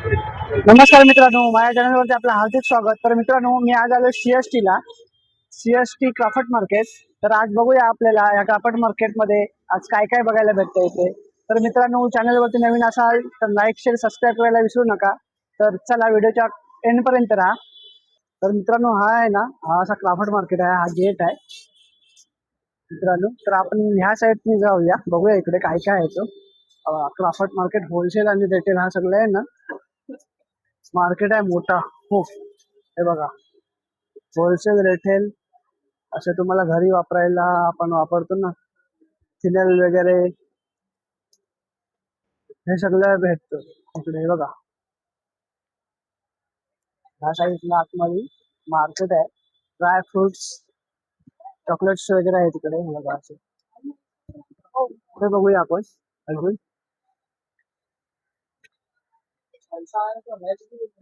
नमस्कार मित्रांनो, माझ्या चॅनलवरती आपलं हार्दिक स्वागत. तर मित्रांनो, मी आज आलो सीएसटी ला, सीएसटी क्राफ्ट मार्केट. तर आज बघूया आपल्याला या क्राफ्ट मार्केटमध्ये आज काय काय बघायला भेटतं इथे. तर मित्रांनो, चॅनलवरती नवीन असाल तर लाईक शेअर सबस्क्राईब करायला विसरू नका. तर चला व्हिडिओच्या एंड पर्यंत राहा. तर मित्रांनो, हा आहे ना, हा असा क्राफ्ट मार्केट आहे, हा गेट आहे मित्रांनो. तर आपण ह्या साईडने जाऊया, बघूया इकडे काय काय आहे. क्राफ्ट मार्केट होलसेल आणि रिटेल हा सगळं आहे ना मार्केट आहे मोठा खूप. हे बघा, होलसेल रिटेल असे तुम्हाला घरी वापरायला आपण वापरतो ना, फिनेल वगैरे हे सगळं भेटतं इकडे. हे बघा, ह्या साईडला आतमध्ये मार्केट आहे. ड्राय फ्रुट्स, चॉकलेट्स वगैरे आहे तिकडे. हे बघा असे पुढे बघूया आपण अजून.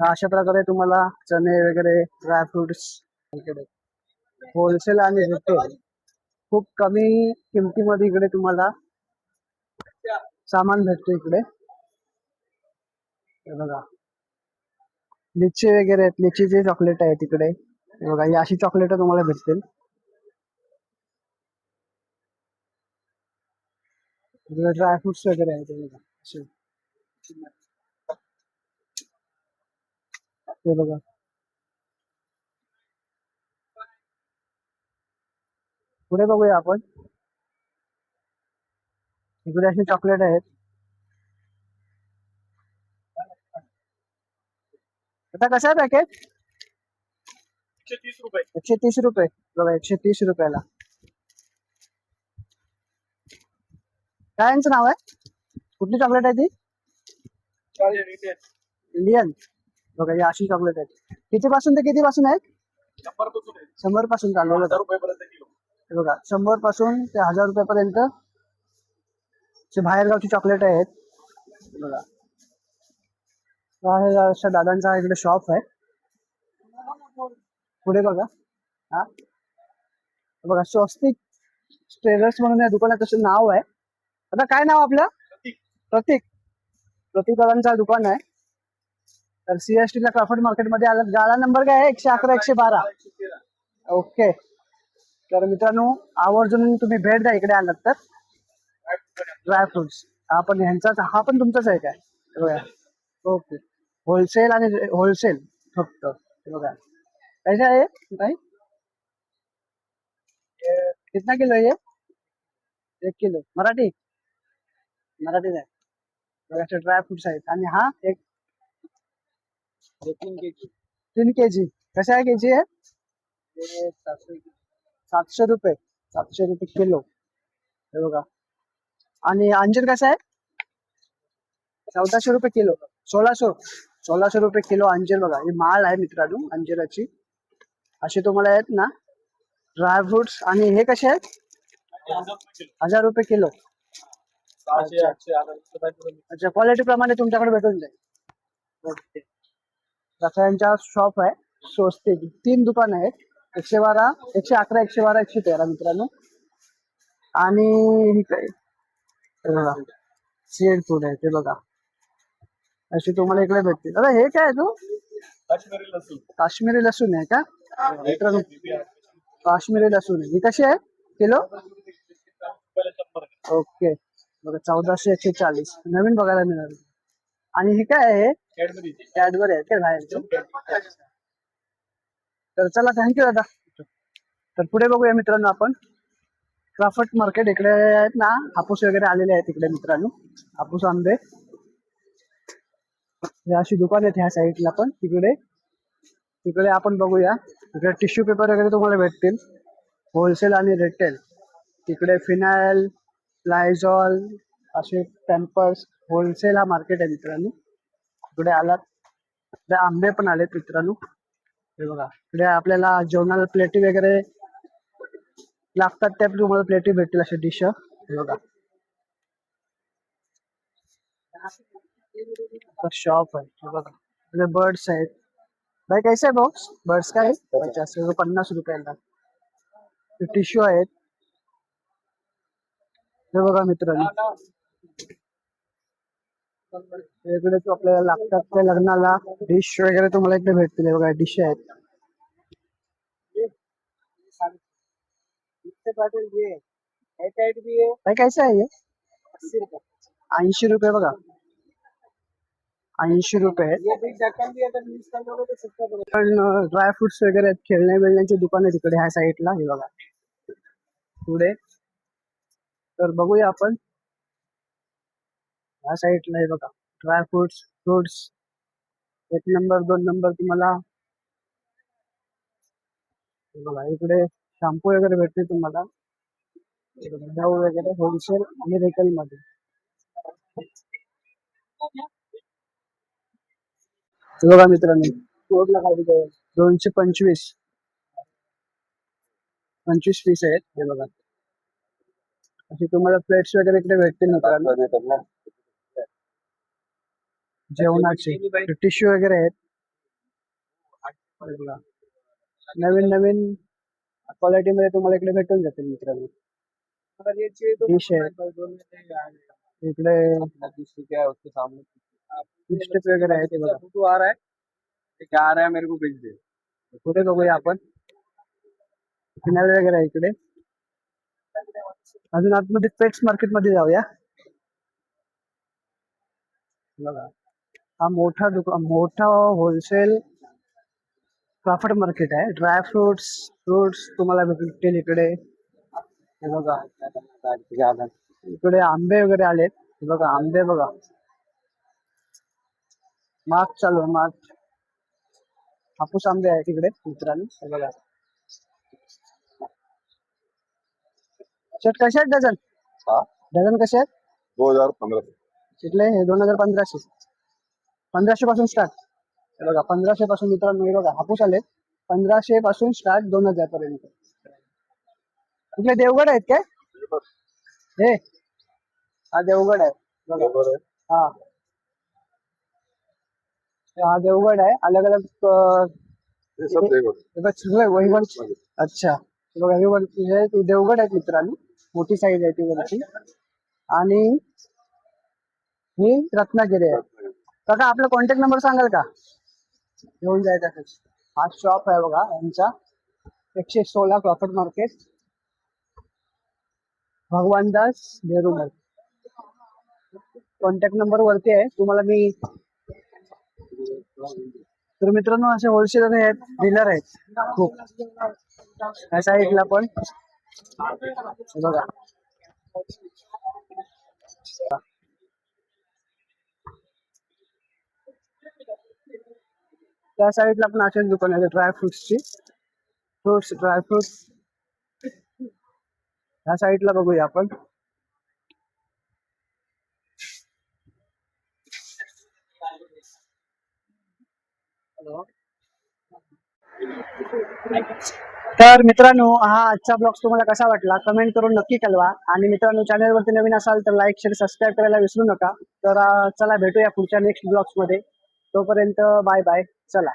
अशा प्रकारे तुम्हाला चणे वगैरे ड्राय फ्रुट्स इकडे होलसेल आणि रिटेल खूप कमी किमतीमध्ये इकडे तुम्हाला सामान भेटतो इकडे. हे बघा, लिची वगैरे आहेत, लिचीचे चॉकलेट आहे तिकडे. हे बघा, ही अशी चॉकलेट तुम्हाला भेटतील. ड्रायफ्रुट्स वगैरे आहेत हे बघा असे. हे बघा, पुढे बघूया आपण. इकडे असे चॉकलेट आहेत. आता कसं आहे पॅकेट? 130 रुपये बघा, 130 रुपयाला. काय यांचं नाव आहे? कुठली चॉकलेट आहे ती? इंडियन. बघा, ही अशी चॉकलेट आहेत. किती पासून ते किती पासून आहेत? 100 पासून चालू आहे. हे बघा, 100 पासून ते 1000 रुपयापर्यंत बाहेरगावची चॉकलेट आहेत. बघा, हा अशा दादांचा इकडे शॉप आहे. पुढे बघा, हा बघा, स्वस्तिक ट्रेडर्स म्हणून या दुकानाचं नाव आहे. आता काय नाव आपलं? प्रतीक. प्रतीक दादांचा दुकान आहे. तर सीएसटी ला क्राफ्ट मार्केट मध्ये आलं. गाळा नंबर काय आहे? 111 112. ओके. तर मित्रांनो, आवर्जून तुम्ही भेट द्या इकडे आलात तर. ड्रायफ्रुट्स हा पण ह्यांचाच, हा पण तुमचाच आहे काय? बघा, ओके. होलसेल आणि होलसेल फक्त. बघा, कैसा आहे भाई? कितना किलो आहे? 1 किलो. मराठी मराठीच आहे. बघा, ड्राय फ्रुट्स आहेत. आणि हा एक 3 kg. कशा आहे केजी आहे? 700 रुपये. 700 रुपये किलो. हे बघा. आणि अंजीर कसा आहे? 1400 रुपये किलो. 1600 रुपये किलो अंजीर. बघा, ही माळ आहे मित्रांनो अंजिराची. असे तुम्हाला आहेत ना ड्रायफ्रुट्स. आणि हे कसे आहेत? 1000 रुपये किलो. अच्छा, क्वालिटी प्रमाणे तुमच्याकडे भेटून जाईल. ओके. रसायनचा शॉप आहे. स्वस्तिक 3 दुकान आहेत. 112, 111, 112, 113 मित्रांनो. आणि ही काय सीएड फूड आहे ते बघा. अशी तुम्हाला इकडे भेटतील. दादा हे काय आहे? तू काश्मीरी लसूण आहे का मित्रांनो? काश्मीरी लसूण आहे. ही कशी आहे किलो? ओके. बघा, 1400 140 नवीन बघायला मिळाली. आणि ही काय आहे? कॅडबरी आहे का बाहेर? तर चला, थँक्यू दादा. तर पुढे बघूया मित्रांनो आपण. क्राफ्ट मार्केट इकडे आहेत ना, हापूस वगैरे आलेले आहेत इकडे मित्रांनो. हापूस आंबे, अशी दुकान आहेत ह्या साईडला पण. तिकडे तिकडे आपण बघूया. इकडे टिश्यू पेपर वगैरे तुम्हाला भेटतील होलसेल आणि रिटेल. तिकडे फिनायल, लायझॉल असे पॅम्पर्स होलसेल हा मार्केट आहे मित्रांनो. इकडे आलात तर आंबे पण आलेत मित्रांनो. हे बघा, इकडे आपल्याला जेवणाला प्लेटी वगैरे लागतात त्या तुम्हाला प्लेटी भेटतील असे डिश. हे बघा, शॉप आहे. हे बघा, इकडे बर्ड्स आहेत. भाई कैसे आहे बॉक्स? बर्ड्स काय 50 50 रुपयाला. टिश्यू आहेत. हे बघा मित्रांनो, इकडे तो आपल्याला लागतात त्या लग्नाला डिश वगैरे तुम्हाला इकडे भेटतील. हे बघा डिश आहेत. भाई कैसा आहे हे? 80 रुपये बघा. 80 रुपये. पण ड्रायफ्रुट्स वगैरे आहेत, खेळण्या बिळण्याची दुकान आहे तिकडे ह्या साईडला. हे बघा पुढे. तर बघूया आपण ह्या साईडला. हे बघा ड्रायफ्रुट्स, फ्रुट्स 1 नंबर 2 नंबर तुम्हाला. हे बघा इकडे शॅम्पू वगैरे भेटते तुम्हाला. गहू वगैरे होलसेल आणि रिटेल मध्ये. हे बघा मित्रांनो, कोडला खाली 225 पीस आहेत. हे बघा असे तुम्हाला प्लेट्स वगैरे इकडे भेटतील मित्रांनो. जेवणाचे टिश्यू वगैरे आहेत. हे बघा नवीन नवीन क्वालिटी मध्ये तुम्हाला इकडे भेटून जातील मित्रांनो. डिश आहे इकडे. बिस्किट वगैरे आहेत. हे बघा तू आ रहा है क्या आ रहा है मेरे को भेज दे. पुढे बघूया आपण. फिनाइल वगैरे आहे इकडे. अजून आतमध्ये पेट्स मार्केट मध्ये जाऊया. बघा हा मोठा होलसेल क्रॉफर्ड मार्केट आहे. ड्रायफ्रुट्स फ्रुट्स तुम्हाला भेटतील इकडे. हे बघा इकडे आंबे वगैरे आलेत. हे बघा आंबे बघा. मार्च चालू आहे मार्च. हापूस आंबे आहेत तिकडे मित्रांनो. हे बघा शर्ट कसे आहेत डझन? डझन कसे आहेत? 2015 तिथले हे 2015. 1500 पासून स्टार्ट. हे बघा 1500 पासून मित्रांनो. हे बघा हापूस आले 1500 पासून स्टार्ट 2000 पर्यंत. इकडे देवगड आहेत काय? हे हा देवगड आहे बघा. हा हा देवगड आहे. अलग अलग ये सब देखो. अच्छा बघा हे देवगड आहेत मित्रांनो. मोठी साईज आहे ती वरची. आणि ही रत्नागिरी आहे. काका आपला कॉन्टॅक्ट नंबर सांगाल का? घेऊन जायचा. हा शॉप आहे बघा यांचा. 116 Crawford market, Bhagwandas Nehru. Contact number वरती आहे तुम्हाला मी. तर मित्रांनो असे होलसेलर आहेत, डीलर आहेत खूप. या साईडला पण बघा. त्या साईडला पण असेच दुकान आहे ड्रायफ्रुट्सची. ड्रायफ्रुट्स ह्या साईडला बघूया आपण. तर मित्रांनो हा आजचा ब्लॉग तुम्हाला कसा वाटला कमेंट करून नक्की कळवा. आणि मित्रांनो चॅनलवरती नवीन असाल तर लाईक शेअर सबस्क्राईब करायला विसरू नका. तर चला भेटूया पुढच्या नेक्स्ट ब्लॉग्स मध्ये. तोपर्यंत बाय बाय. चला.